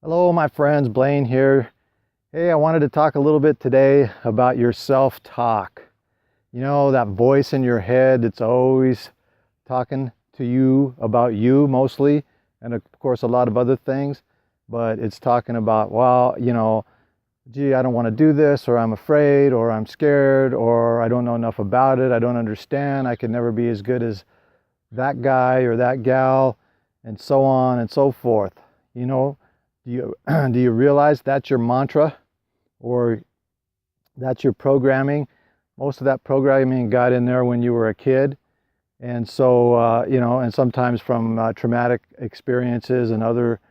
Hello, my friends, Blaine here. Hey, I wanted to talk a little bit today about your self-talk. You know, that voice in your head that's always talking to you about you mostly, and of course a lot of other things, but it's talking about, well, gee, I don't want to do this, or I'm afraid, or I'm scared, or I don't know enough about it, I don't understand, I could never be as good as that guy or that gal, and so on and so forth. You know, do you, do you realize that's your mantra, or that's your programming? Most of that programming got in there when you were a kid. And so, and sometimes from traumatic experiences and other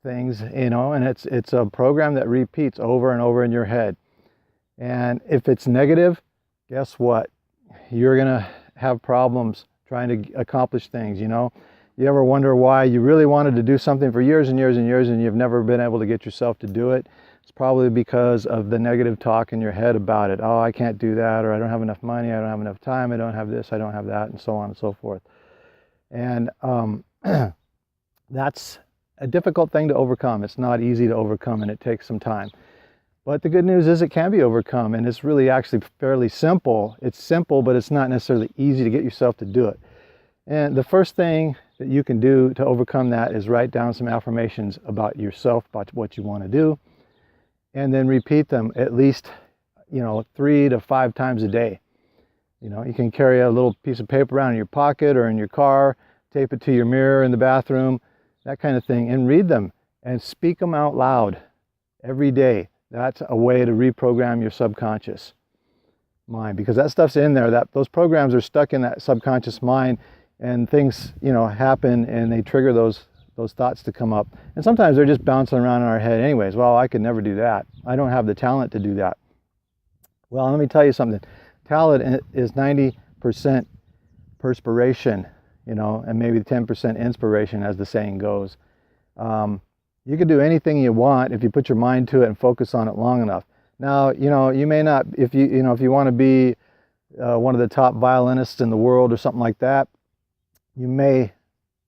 things, and it's a program that repeats over and over in your head. And if it's negative, guess what? You're going to have problems trying to accomplish things, You ever wonder why you really wanted to do something for years and years and years and you've never been able to get yourself to do it? It's probably because of the negative talk in your head about it. Oh, I can't do that, or I don't have enough money, I don't have enough time, I don't have this, I don't have that, and so on and so forth. And that's a difficult thing to overcome. It's not easy to overcome, and it takes some time. But the good news is it can be overcome, and it's really actually fairly simple. It's simple, but it's not necessarily easy to get yourself to do it. And the first thing that you can do to overcome that is write down some affirmations about yourself, about what you want to do, and then repeat them at least, 3 to 5 times a day. You can carry a little piece of paper around in your pocket or in your car, tape it to your mirror in the bathroom, that kind of thing, and read them and speak them out loud every day. That's a way to reprogram your subconscious mind, because that stuff's in there. Those programs are stuck in that subconscious mind, and things, happen, and they trigger those thoughts to come up. And sometimes they're just bouncing around in our head anyways. Well, I could never do that. I don't have the talent to do that. Well, let me tell you something. Talent is 90% perspiration, and maybe 10% inspiration, as the saying goes. You can do anything you want if you put your mind to it and focus on it long enough. Now, you may not, if you want to be one of the top violinists in the world or something like that, you may,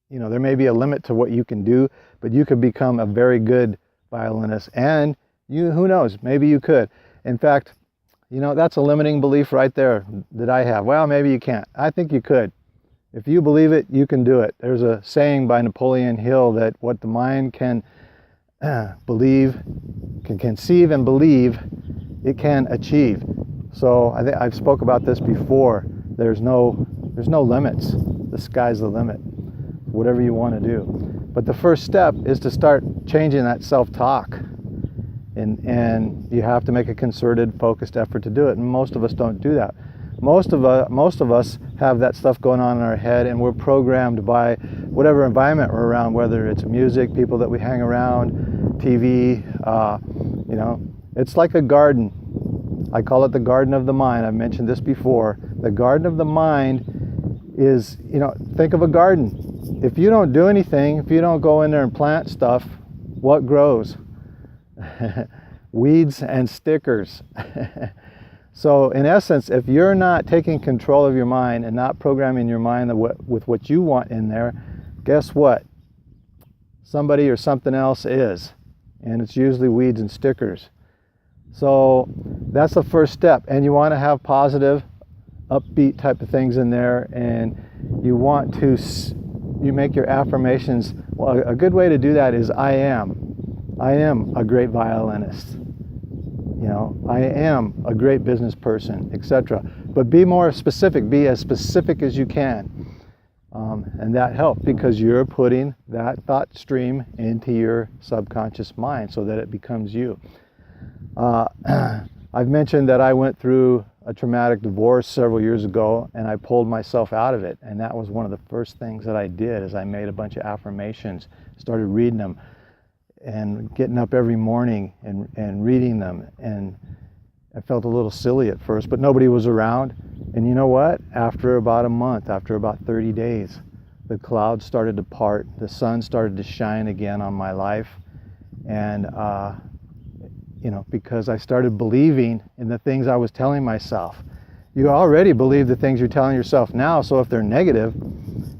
there may be a limit to what you can do, but you could become a very good violinist. And who knows, maybe you could. In fact, that's a limiting belief right there that I have. Well, maybe you can't. I think you could. If you believe it, you can do it. There's a saying by Napoleon Hill that what the mind can believe, can conceive and believe, it can achieve. So I've spoke about this before. There's no limits. The sky's the limit, whatever you want to do. But the first step is to start changing that self-talk. And you have to make a concerted, focused effort to do it. And most of us don't do that. Most of us have that stuff going on in our head, and we're programmed by whatever environment we're around, whether it's music, people that we hang around, TV, It's like a garden. I call it the garden of the mind. I've mentioned this before. The garden of the mind is, think of a garden. If you don't do anything, if you don't go in there and plant stuff, what grows? Weeds and stickers. So in essence, if you're not taking control of your mind and not programming your mind with what you want in there, guess what? Somebody or something else is. And it's usually weeds and stickers. So that's the first step. And you want to have positive, upbeat type of things in there. And you make your affirmations. Well, a good way to do that is I am a great violinist. I am a great business person, etc. But be more specific. Be as specific as you can. And that helps because you're putting that thought stream into your subconscious mind so that it becomes you. I've mentioned that I went through a traumatic divorce several years ago, and I pulled myself out of it. And that was one of the first things that I did, is I made a bunch of affirmations, started reading them, and getting up every morning and reading them. And I felt a little silly at first, but nobody was around. And you know what? After about a month, after about 30 days, the clouds started to part, the sun started to shine again on my life. And, because I started believing in the things I was telling myself. You already believe the things you're telling yourself now, so if they're negative,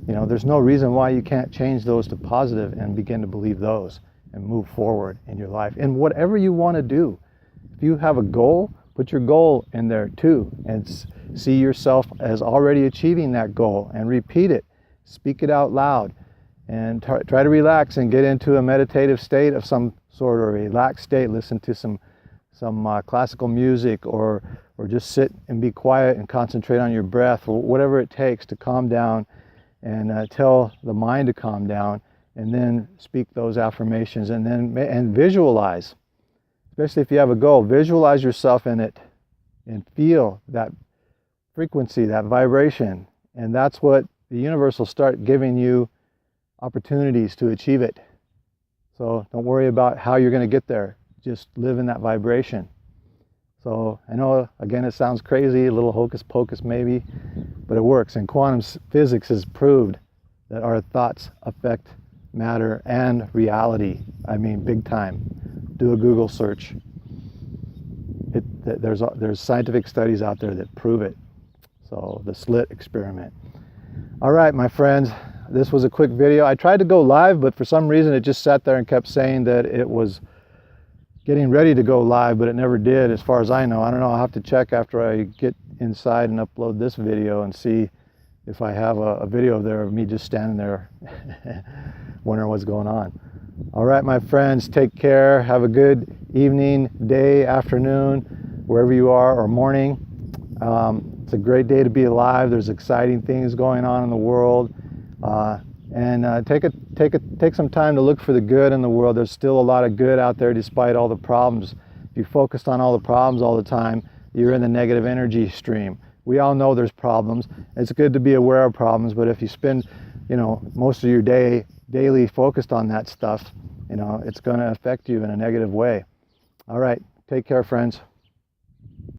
there's no reason why you can't change those to positive and begin to believe those. and move forward in your life. And whatever you want to do, if you have a goal, put your goal in there too, and see yourself as already achieving that goal, and repeat it. Speak it out loud, and try to relax and get into a meditative state of some sort, or a relaxed state. Listen to some classical music, or just sit and be quiet and concentrate on your breath, or whatever it takes to calm down, and tell the mind to calm down, and then speak those affirmations, and visualize. Especially if you have a goal, visualize yourself in it and feel that frequency, that vibration, and that's what the universe will start giving you opportunities to achieve it. So don't worry about how you're going to get there. Just live in that vibration. So I know, again, it sounds crazy, a little hocus pocus maybe, but it works. And quantum physics has proved that our thoughts affect matter and reality. I mean, big time. Do a Google search. There's scientific studies out there that prove it. So the slit experiment. All right, my friends, this was a quick video. I tried to go live, but for some reason it just sat there and kept saying that it was getting ready to go live, but it never did, as far as I know. I don't know, I'll have to check after I get inside and upload this video and see if I have a video there of me just standing there wondering what's going on. All right, my friends, take care. Have a good evening, day, afternoon, wherever you are, or morning. It's a great day to be alive. There's exciting things going on in the world. Take some time to look for the good in the world. There's still a lot of good out there despite all the problems. If you're focused on all the problems all the time, you're in the negative energy stream. We all know there's problems. It's good to be aware of problems, but if you spend, most of your day daily focused on that stuff, it's going to affect you in a negative way. All right, take care, friends.